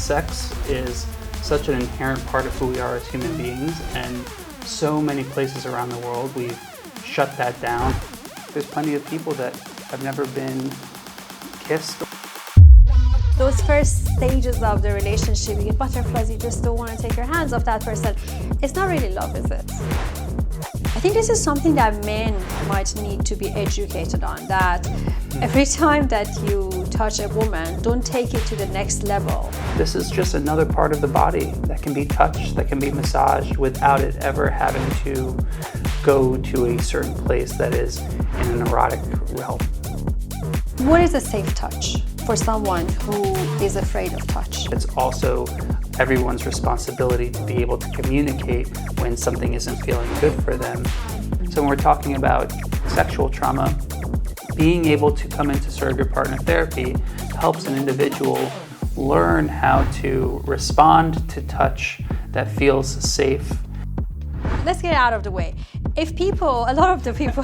Sex is such an inherent part of who we are as human beings, and so many places around the world we've shut that down. There's plenty of people that have never been kissed. Those first stages of the relationship, you get butterflies, you just don't want to take your hands off that person. It's not really love, is it? I think this is something that men might need to be educated on, that every time that you touch a woman, don't take it to the next level. This is just another part of the body that can be touched, that can be massaged without it ever having to go to a certain place that is in an erotic realm. What is a safe touch for someone who is afraid of touch? It's also everyone's responsibility to be able to communicate when something isn't feeling good for them. So when we're talking about sexual trauma, being able to come into surrogate partner therapy helps an individual learn how to respond to touch that feels safe. Let's get it out of the way. A lot of the people...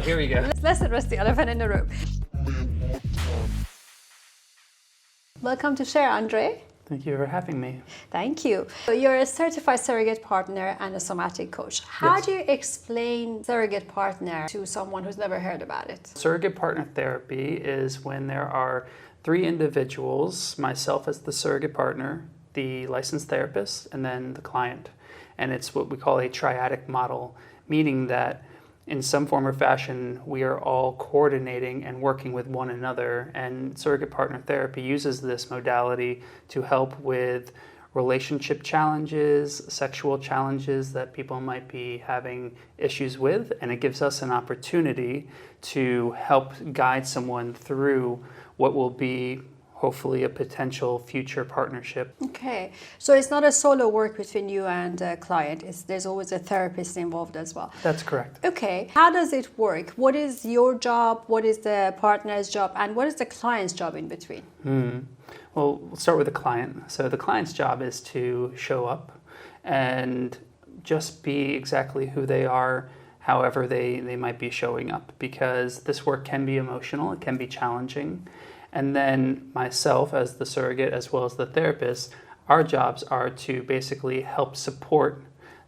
Here we go. Let's address the elephant in the room. Welcome to Share, Andre. Thank you for having me. Thank you. So you're a certified surrogate partner and a somatic coach. How do you explain surrogate partner to someone who's never heard about it? Surrogate partner therapy is when there are three individuals, myself as the surrogate partner, the licensed therapist, and then the client. And it's what we call a triadic model, meaning that in some form or fashion, we are all coordinating and working with one another. And surrogate partner therapy uses this modality to help with relationship challenges, sexual challenges that people might be having issues with. And it gives us an opportunity to help guide someone through what will be hopefully a potential future partnership. Okay, so it's not a solo work between you and a client. There's always a therapist involved as well. That's correct. Okay, how does it work? What is your job? What is the partner's job? And what is the client's job in between? Well, we'll start with the client. So the client's job is to show up and just be exactly who they are, however they might be showing up, because this work can be emotional, it can be challenging. And then myself as the surrogate as well as the therapist, our jobs are to basically help support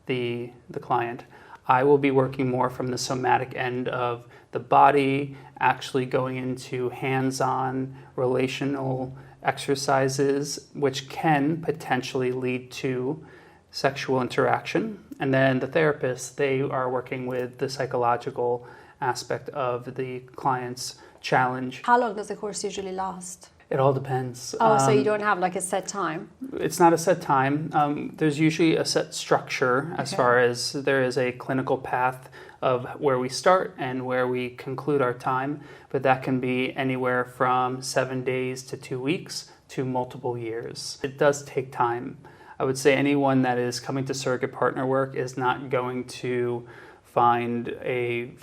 the client. I will be working more from the somatic end of the body, actually going into hands-on relational exercises, which can potentially lead to sexual interaction. And then the therapists, they are working with the psychological aspect of the client's challenge. How long does the course usually last? It all depends. So you don't have like a set time? It's not a set time. There's usually a set structure as far as there is a clinical path of where we start and where we conclude our time, but that can be anywhere from 7 days to 2 weeks to multiple years. It does take time. I would say anyone that is coming to surrogate partner work is not going to find a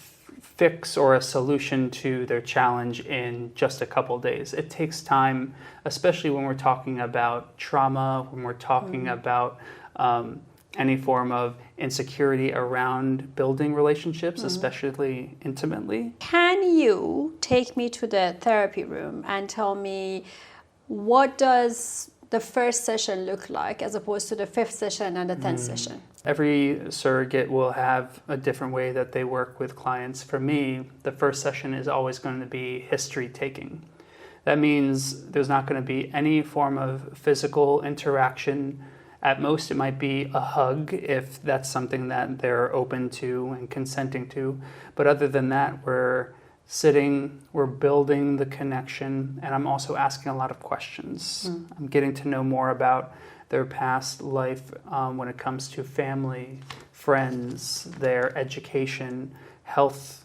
fix or a solution to their challenge in just a couple days. It takes time, especially when we're talking about trauma, when we're talking about any form of insecurity around building relationships, especially intimately. Can you take me to the therapy room and tell me what does the first session look like as opposed to the 5th session and the 10th session? Every surrogate will have a different way that they work with clients. For me, the first session is always going to be history taking. That means there's not going to be any form of physical interaction. At most, it might be a hug if that's something that they're open to and consenting to. But other than that, we're sitting, we're building the connection, and I'm also asking a lot of questions. I'm getting to know more about their past life when it comes to family, friends, their education, health,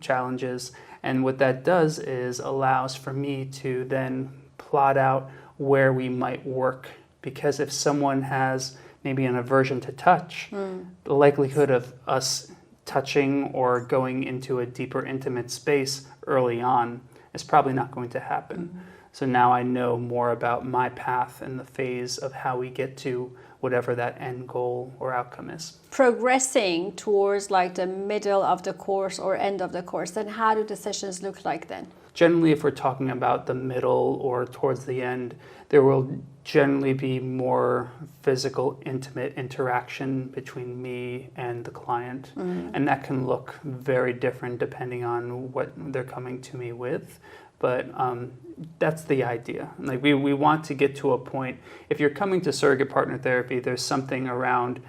challenges. And what that does is allows for me to then plot out where we might work. Because if someone has maybe an aversion to touch, the likelihood of us touching or going into a deeper intimate space early on is probably not going to happen. So now I know more about my path and the phase of how we get to whatever that end goal or outcome is. Progressing towards like the middle of the course or end of the course, then how do the sessions look like then? generally, if we're talking about the middle or towards the end, there will generally be more physical, intimate interaction between me and the client. And that can look very different depending on what they're coming to me with. But that's the idea. Like we want to get to a point, if you're coming to surrogate partner therapy, there's something around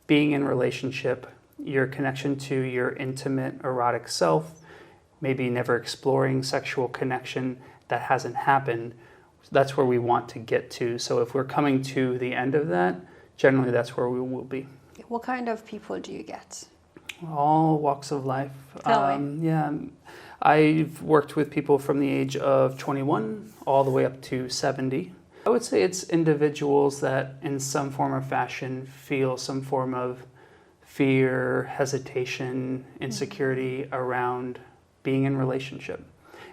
being in relationship, your connection to your intimate erotic self, maybe never exploring sexual connection that hasn't happened. That's where we want to get to. So if we're coming to the end of that, generally that's where we will be. What kind of people do you get? All walks of life. Tell me. Yeah, I've worked with people from the age of 21 all the way up to 70. I would say it's individuals that in some form or fashion feel some form of fear, hesitation, insecurity around being in relationship.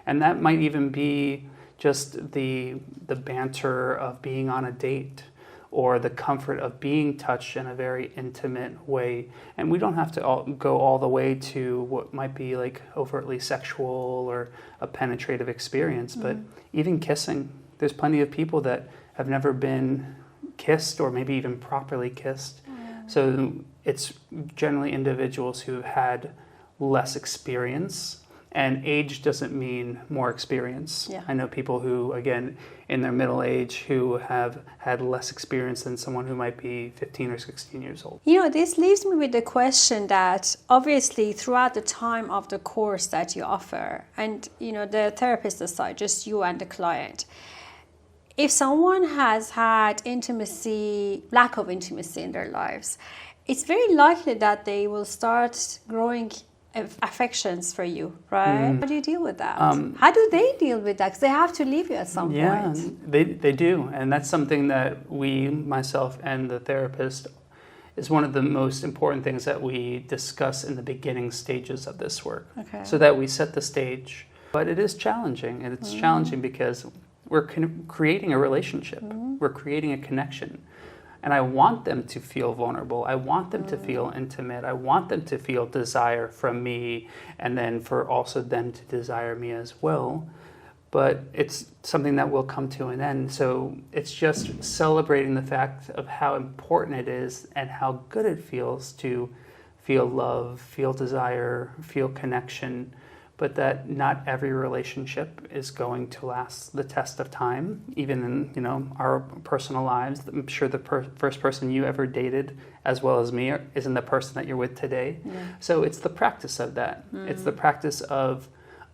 And that might even be just the banter of being on a date or the comfort of being touched in a very intimate way. And we don't have to go all the way to what might be like overtly sexual or a penetrative experience, but even kissing. There's plenty of people that have never been kissed or maybe even properly kissed. So it's generally individuals who've had less experience. And age doesn't mean more experience. Yeah. I know people who, again, in their middle age, who have had less experience than someone who might be 15 or 16 years old. You know, this leaves me with the question that obviously throughout the time of the course that you offer, and, you know, the therapist aside, just you and the client, if someone has had intimacy, lack of intimacy in their lives, it's very likely that they will start growing affections for you, right? How do you deal with that? How do they deal with that? Because they have to leave you at some point. They do. And that's something that we, myself and the therapist, is one of the most important things that we discuss in the beginning stages of this work. Okay. So that we set the stage. But it is challenging. And it's challenging because we're creating a relationship. We're creating a connection. And I want them to feel vulnerable. I want them to feel intimate. I want them to feel desire from me, and then for also them to desire me as well. But it's something that will come to an end. So it's just celebrating the fact of how important it is and how good it feels to feel love, feel desire, feel connection, but that not every relationship is going to last the test of time, even in, you know, our personal lives. I'm sure the first person you ever dated, as well as me, isn't the person that you're with today. Yeah. So it's the practice of that. It's the practice of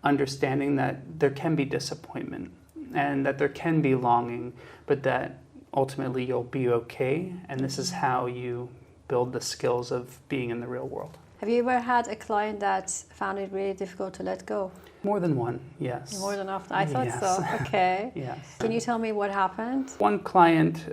understanding that there can be disappointment and that there can be longing, but that ultimately you'll be okay. And this is how you build the skills of being in the real world. Have you ever had a client that found it really difficult to let go? More than one, yes. More than often? I thought so. Okay. Yes. Can you tell me what happened? One client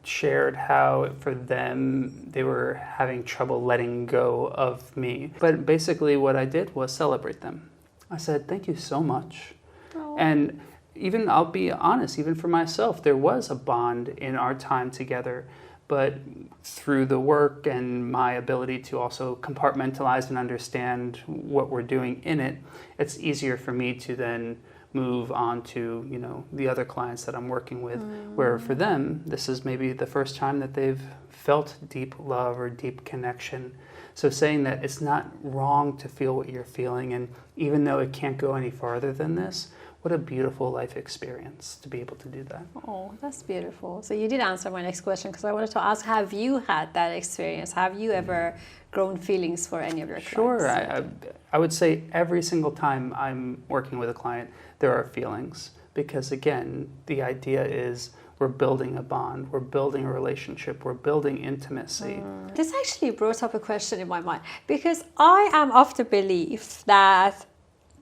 shared how for them they were having trouble letting go of me. But basically what I did was celebrate them. I said, thank you so much. Oh. And even, I'll be honest, even for myself, there was a bond in our time together. But through the work and my ability to also compartmentalize and understand what we're doing in it, it's easier for me to then move on to, you know, the other clients that I'm working with, where for them, this is maybe the first time that they've felt deep love or deep connection. So saying that it's not wrong to feel what you're feeling, and even though it can't go any farther than this, what a beautiful life experience to be able to do that. Oh, that's beautiful. So you did answer my next question, because I wanted to ask, have you had that experience? Have you ever grown feelings for any of your clients? Sure. I would say every single time I'm working with a client, there are feelings. Because again, the idea is we're building a bond, we're building a relationship, we're building intimacy. This actually brought up a question in my mind, because I am of the belief that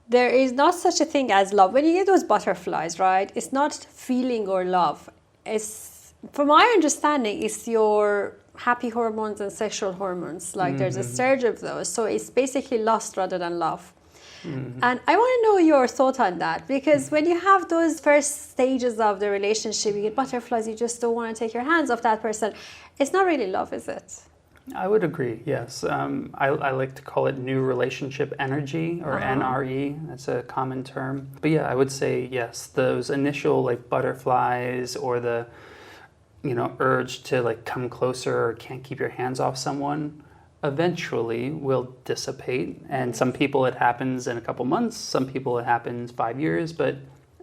there is not such a thing as love. When you get those butterflies, right, it's not feeling or love. It's, from my understanding, it's your happy hormones and sexual hormones. Like there's a surge of those. So it's basically lust rather than love. And I want to know your thought on that, because when you have those first stages of the relationship, you get butterflies, you just don't want to take your hands off that person. It's not really love, is it? I would agree, yes. I like to call it new relationship energy, or NRE. That's a common term. But yeah, I would say yes, those initial like butterflies or the urge to like come closer or can't keep your hands off someone eventually will dissipate. And some people it happens in a couple months, some people it happens 5 years, but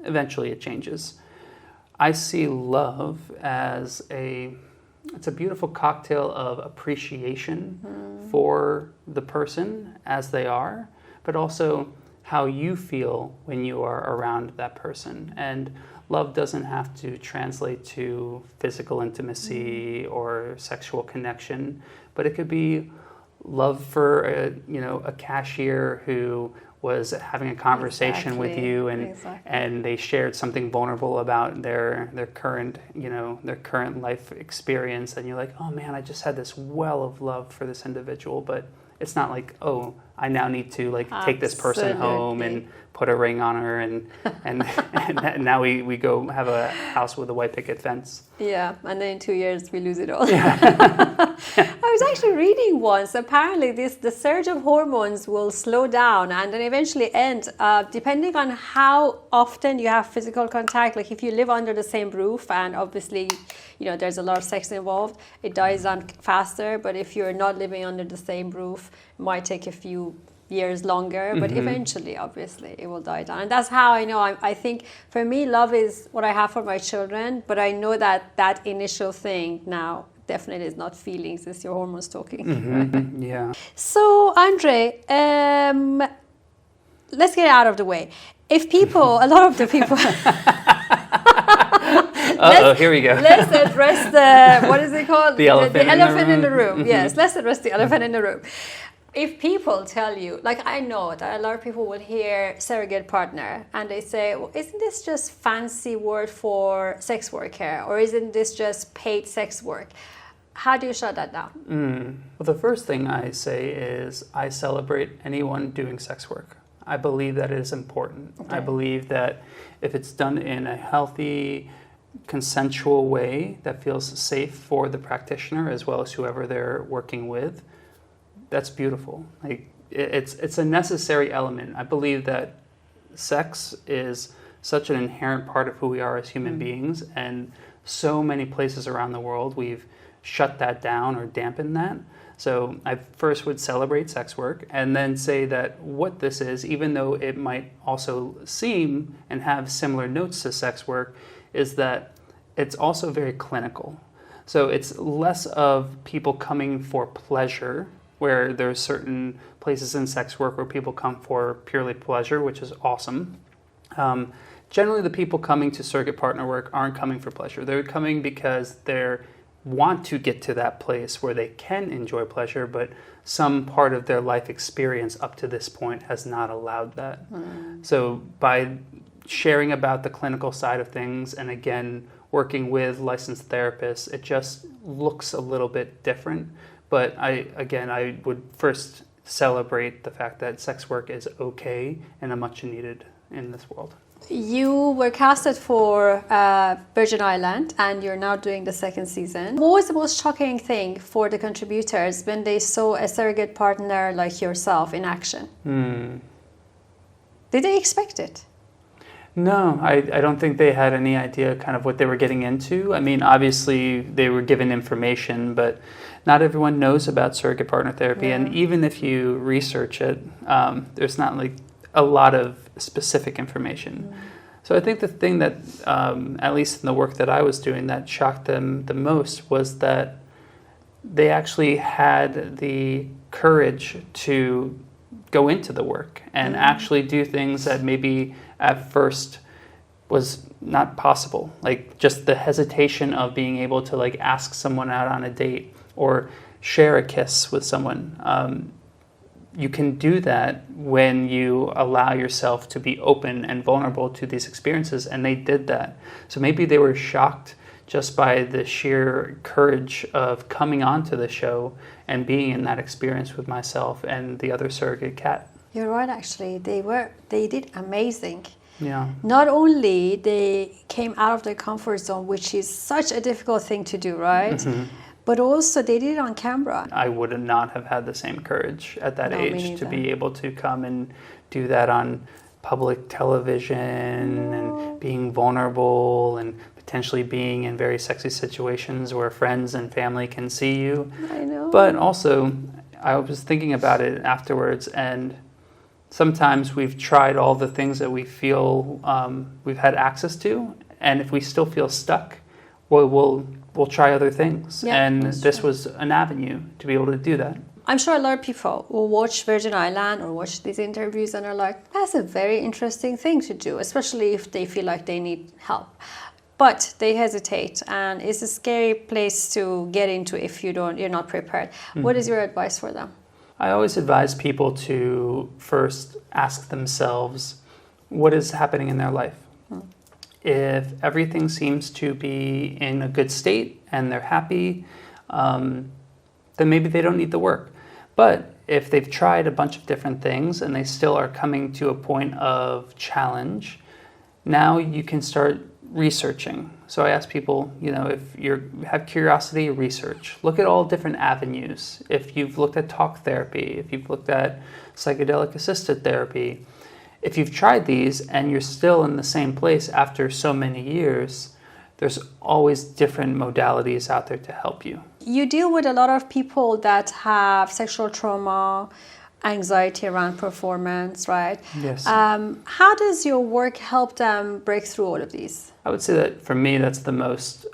eventually it changes. I see love as it's a beautiful cocktail of appreciation for the person as they are, but also how you feel when you are around that person. And love doesn't have to translate to physical intimacy or sexual connection, but it could be love for a cashier who was having a conversation with you and they shared something vulnerable about their current life experience, and you're like, oh man, I just had this well of love for this individual, but it's not like, oh, I now need to like take this person home and put a ring on her and now we go have a house with a white picket fence. Yeah, and then in 2 years we lose it all. Yeah. I was actually reading once, apparently the surge of hormones will slow down and then eventually end, depending on how often you have physical contact. Like if you live under the same roof and obviously there's a lot of sex involved, it dies down faster. But if you're not living under the same roof, it might take a few years longer, but eventually obviously it will die down. And that's how I know. I think for me love is what I have for my children, but I know that initial thing now definitely is not feelings, it's your hormones talking. Yeah. So Andre, let's get out of the way. If people, a lot of the people here we go. Let's address the, what is it called? The elephant in the room. Yes, let's address the elephant in the room. If people tell you, like I know that a lot of people will hear surrogate partner and they say, well, isn't this just fancy word for sex worker, or isn't this just paid sex work? How do you shut that down? Well, the first thing I say is I celebrate anyone doing sex work. I believe that it is important. Okay. I believe that if it's done in a healthy, consensual way that feels safe for the practitioner as well as whoever they're working with, that's beautiful. Like it's a necessary element. I believe that sex is such an inherent part of who we are as human beings, and so many places around the world we've shut that down or dampened that. So I first would celebrate sex work and then say that what this is, even though it might also seem and have similar notes to sex work, is that it's also very clinical. So it's less of people coming for pleasure, where there's certain places in sex work where people come for purely pleasure, which is awesome. Generally, the people coming to surrogate partner work aren't coming for pleasure. They're coming because they want to get to that place where they can enjoy pleasure, but some part of their life experience up to this point has not allowed that. So by sharing about the clinical side of things, and again, working with licensed therapists, it just looks a little bit different. But I would first celebrate the fact that sex work is okay and much needed in this world. You were casted for Virgin Island and you're now doing the second season. What was the most shocking thing for the contributors when they saw a surrogate partner like yourself in action? Did they expect it? No, I don't think they had any idea kind of what they were getting into. I mean, obviously they were given information, but not everyone knows about surrogate partner therapy. Yeah. And even if you research it, there's not like a lot of specific information. So I think the thing that, at least in the work that I was doing, that shocked them the most was that they actually had the courage to go into the work and actually do things that maybe at first was not possible. Like just the hesitation of being able to like ask someone out on a date or share a kiss with someone. You can do that when you allow yourself to be open and vulnerable to these experiences, and they did that. So maybe they were shocked just by the sheer courage of coming onto the show and being in that experience with myself and the other surrogate cat. You're right, actually. They did amazing. Yeah. Not only they came out of their comfort zone, which is such a difficult thing to do, right? But also they did it on camera. I would not have had the same courage at that No, me age to neither. be able to come and do that on public television and being vulnerable and potentially being in very sexy situations where friends and family can see you. I know. But also, I was thinking about it afterwards, and sometimes we've tried all the things that we feel we've had access to, and if we still feel stuck, we'll try other things. Yeah, and that's this true. was an avenue to be able to do that. I'm sure a lot of people will watch Virgin Island or watch these interviews and are like, that's a very interesting thing to do, especially if they feel like they need help. But they hesitate, and it's a scary place to get into if you're not prepared. What is your advice for them? I always advise people to first ask themselves what is happening in their life. If everything seems to be in a good state and they're happy, then maybe they don't need the work. But if they've tried a bunch of different things and they still are coming to a point of challenge, now you can start researching. So I ask people, if you have curiosity, research. Look at all different avenues. If you've looked at talk therapy, if you've looked at psychedelic assisted therapy, if you've tried these and you're still in the same place after so many years, there's always different modalities out there to help you. You deal with a lot of people that have sexual trauma, anxiety around performance, right? Yes. How does your work help them break through all of these? I would say that for me, that's the most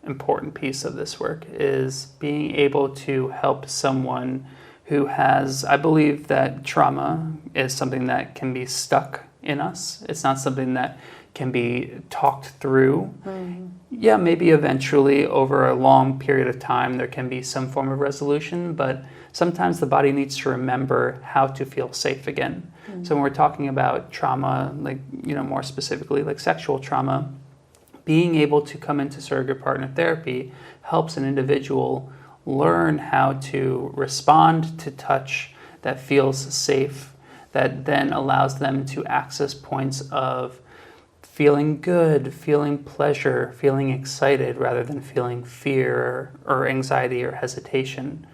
important piece of this work, is being able to help someone who has, I believe that trauma is something that can be stuck in us. It's not something that can be talked through. Mm-hmm. Yeah, maybe eventually over a long period of time there can be some form of resolution, but sometimes the body needs to remember how to feel safe again. Mm-hmm. So when we're talking about trauma, like, more specifically like sexual trauma, being able to come into surrogate partner therapy helps an individual learn how to respond to touch that feels safe, that then allows them to access points of feeling good, feeling pleasure, feeling excited rather than feeling fear or anxiety or hesitation.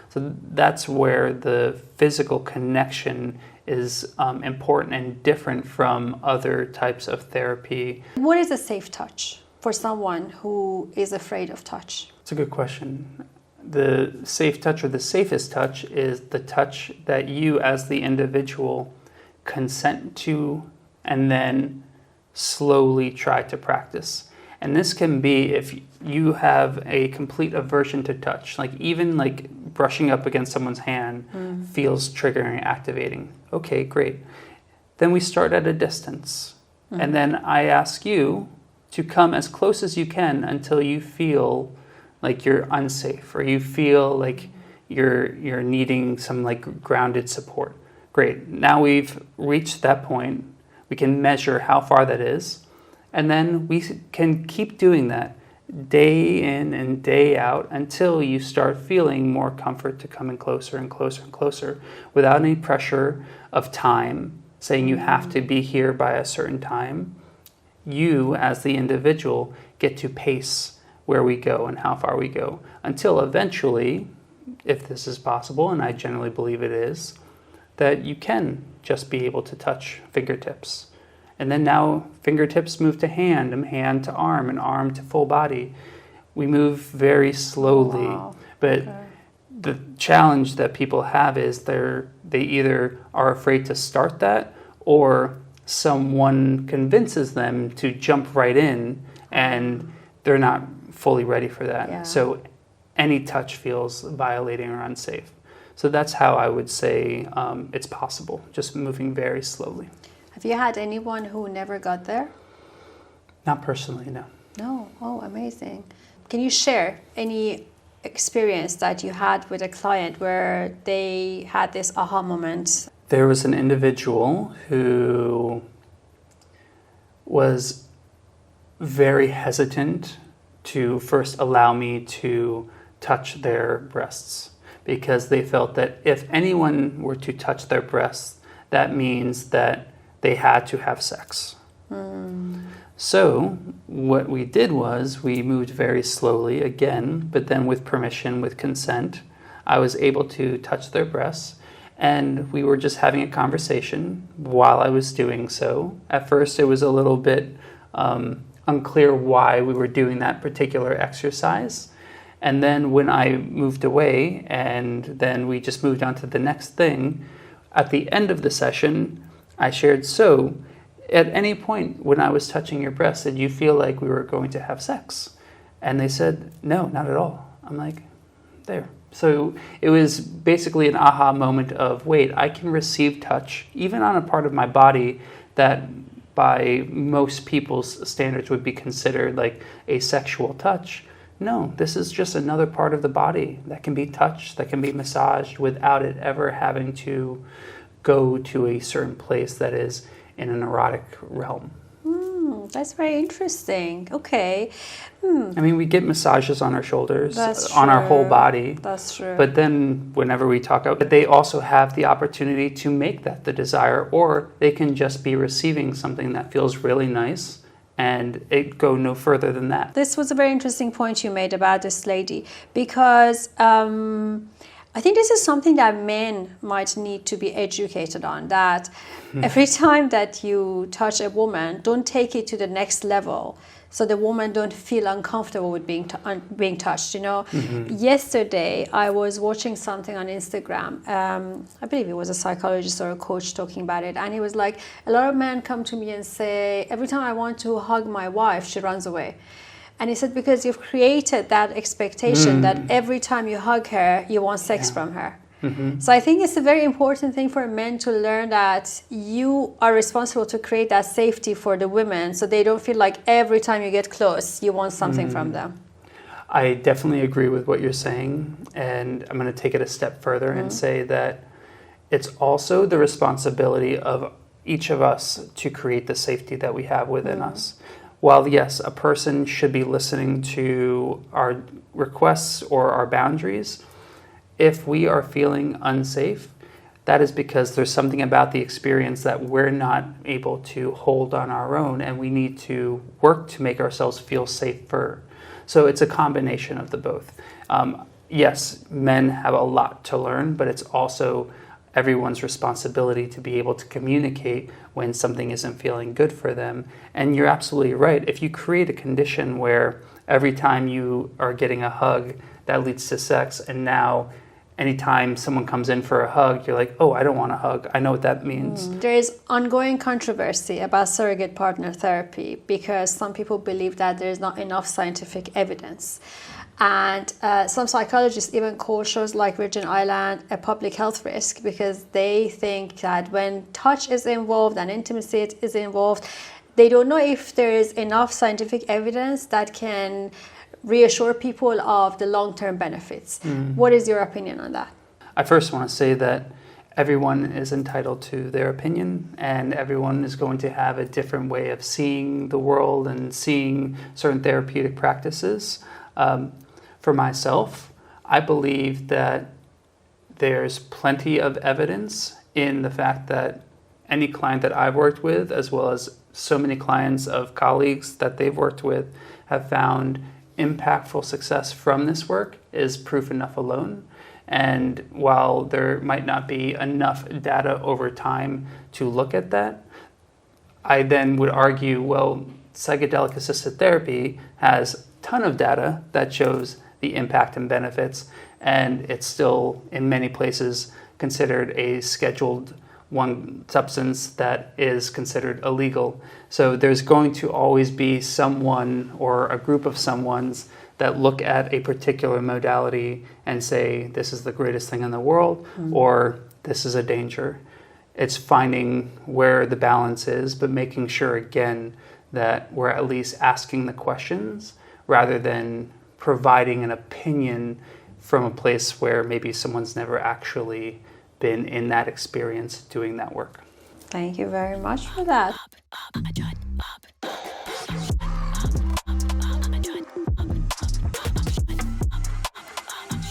So that's where the physical connection is important and different from other types of therapy. What is a safe touch for someone who is afraid of touch? It's a good question. The safe touch, or the safest touch, is the touch that you as the individual consent to and then slowly try to practice. And this can be if you have a complete aversion to touch, like even like brushing up against someone's hand feels triggering, activating. Okay, great. Then we start at a distance. And then I ask you to come as close as you can until you feel like you're unsafe or you feel like you're needing some like grounded support. Great. Now we've reached that point. We can measure how far that is. And then we can keep doing that day in and day out until you start feeling more comfort to coming closer and closer and closer without any pressure of time, saying you have to be here by a certain time. You, as the individual, get to pace where we go and how far we go until eventually, if this is possible, and I generally believe it is, that you can just be able to touch fingertips. And then now fingertips move to hand, and hand to arm, and arm to full body. We move very slowly. Wow. But Okay. the challenge that people have is they either are afraid to start that, or someone convinces them to jump right in, and they're not fully ready for that. Yeah. So any touch feels violating or unsafe. So that's how I would say it's possible, just moving very slowly. Have you had anyone who never got there? Not personally, no. No. Oh, amazing. Can you share any experience that you had with a client where they had this aha moment? There was an individual who was very hesitant to first allow me to touch their breasts because they felt that if anyone were to touch their breasts, that means that they had to have sex. So what we did was we moved very slowly again, but then with permission, with consent, I was able to touch their breasts, and we were just having a conversation while I was doing so. At first, it was a little bit unclear why we were doing that particular exercise. And then when I moved away, and then we just moved on to the next thing, at the end of the session, I shared, so at any point when I was touching your breasts, did you feel like we were going to have sex? And they said, no, not at all. I'm like, there. So it was basically an aha moment of, wait, I can receive touch, even on a part of my body that by most people's standards would be considered like a sexual touch. No, this is just another part of the body that can be touched, that can be massaged without it ever having to go to a certain place that is in an erotic realm. That's very interesting. Okay. I mean, we get massages on our shoulders, That's on our whole true. body. That's true. But then whenever we talk about it, they also have the opportunity to make that the desire, or they can just be receiving something that feels really nice and it go no further than that. This was a very interesting point you made about this lady, because I think this is something that men might need to be educated on, that every time that you touch a woman, don't take it to the next level so the woman don't feel uncomfortable with being touched, you know. Yesterday, I was watching something on Instagram. I believe it was a psychologist or a coach talking about it. And he was like, a lot of men come to me and say, every time I want to hug my wife, she runs away. And he said, because you've created that expectation that every time you hug her, you want sex from her. So I think it's a very important thing for men to learn that you are responsible to create that safety for the women, so they don't feel like every time you get close, you want something from them. I definitely agree with what you're saying, and I'm going to take it a step further and say that it's also the responsibility of each of us to create the safety that we have within us. While yes, a person should be listening to our requests or our boundaries, if we are feeling unsafe, that is because there's something about the experience that we're not able to hold on our own, and we need to work to make ourselves feel safer. So it's a combination of the both. Yes, men have a lot to learn, but it's also everyone's responsibility to be able to communicate when something isn't feeling good for them. And you're absolutely right. If you create a condition where every time you are getting a hug, that leads to sex, and now anytime someone comes in for a hug, you're like, oh, I don't want a hug. I know what that means. There is ongoing controversy about surrogate partner therapy because some people believe that there is not enough scientific evidence. And some psychologists even call shows like Virgin Island a public health risk because they think that when touch is involved and intimacy is involved, they don't know if there is enough scientific evidence that can reassure people of the long-term benefits. What is your opinion on that? I first want to say that everyone is entitled to their opinion, and everyone is going to have a different way of seeing the world and seeing certain therapeutic practices. For myself, I believe that there's plenty of evidence in the fact that any client that I've worked with, as well as so many clients of colleagues that they've worked with, have found impactful success from this work is proof enough alone. And while there might not be enough data over time to look at that, I then would argue, well, psychedelic assisted therapy has a ton of data that shows the impact and benefits, and it's still in many places considered a scheduled one substance that is considered illegal. So there's going to always be someone or a group of someones that look at a particular modality and say, this is the greatest thing in the world, or this is a danger. It's finding where the balance is, but making sure, again, that we're at least asking the questions rather than providing an opinion from a place where maybe someone's never actually been in that experience doing that work. Thank you very much for that.